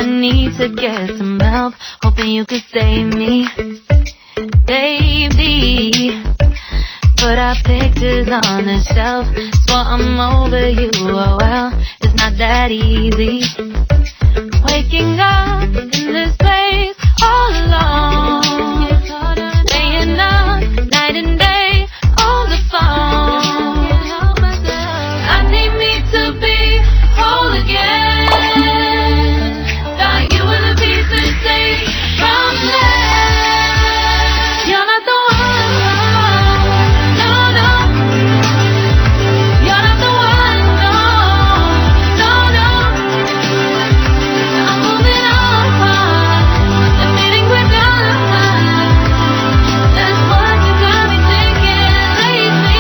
need to get some help, hoping you could save me, baby. Put our pictures on the shelf, swore I'm over you, oh well, it's not that easy. Waking up in this place all alone, staying up night and day on the phone. I need me to be whole again. Thought you were the piece to take from there. You're not the one, no, no. You're not the one, no, no, no. I'm moving on, the feeling we're done. That's what you got me thinking lately.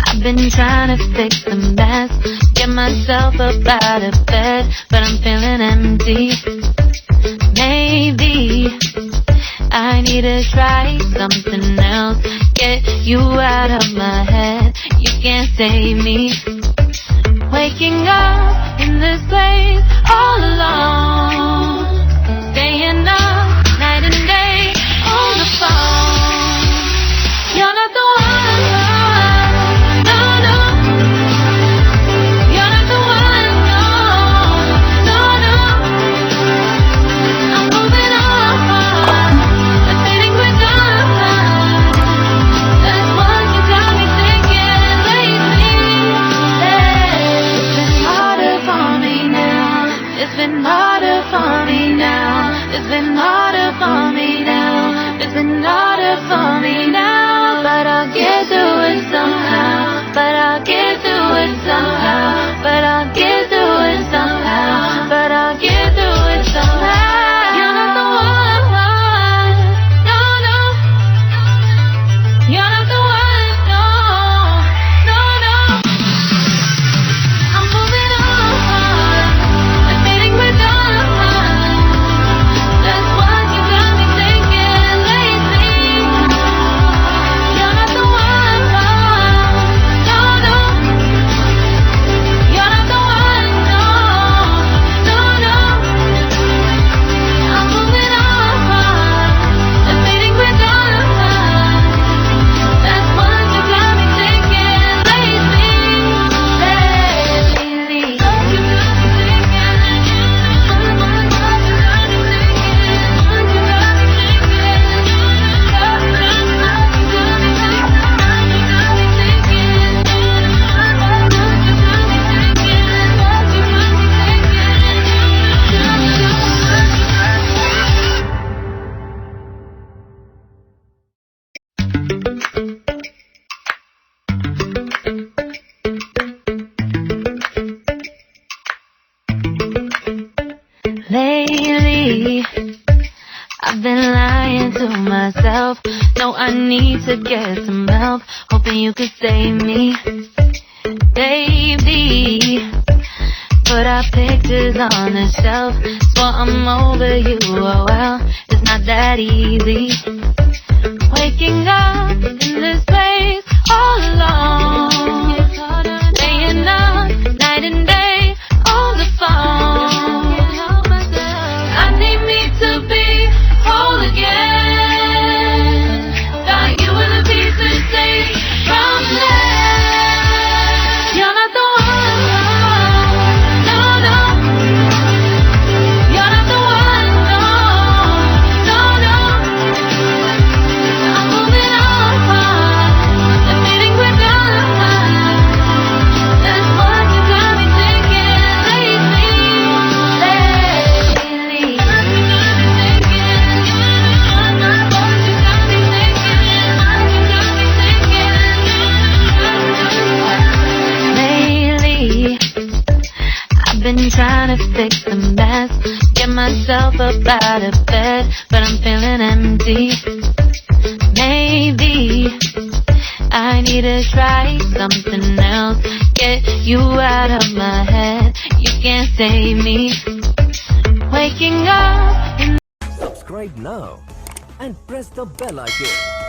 I've been trying to fix the mess, get myself up out of bed, but I'm feeling empty. Maybe I need to try something else, get you out of my head, you can't save me. Waking up in this place all alone, staying up night and day on the phone. You're not the one, no, no. You're not the one, no, no, no. I'm moving on, the feeling we're done. That's what you got me thinking lately. It's been harder for me now. It's been harder for me now. It's been harder for me now. It's been harder for me now. But I'll get through it somehow. But I'll get through it somehow. But I'll get through it somehow. But I'll get through it somehow. You're not the one, no, no. You're not the one, no, no, no. I'm moving on, the feeling we're done. That's what you got me thinking lately. You're not the one, no, no. You're not the one, no, no, no. I'm moving on, the feeling we're done. That's what you got me thinking lately. Lately, I've been lying to myself. No, I need to get some help, hoping you could save me, baby. Put our pictures on the shelf, swore I'm over you, oh well, it's not that easy. Waking up in this place all alone, staying up night and day on the phone. I need me to be whole again. Thought you were the piece to take from there. You're not the one, no, no. You're not the one, no, no, no. I'm moving on, the feeling we're done. That's what you got me thinking lately. I've been trying to fix the mess, get myself up out of bed, but I'm feeling empty. Maybe I need to try something else, get you out of my head, you can't save me. Waking up in subscribe now and press the bell icon.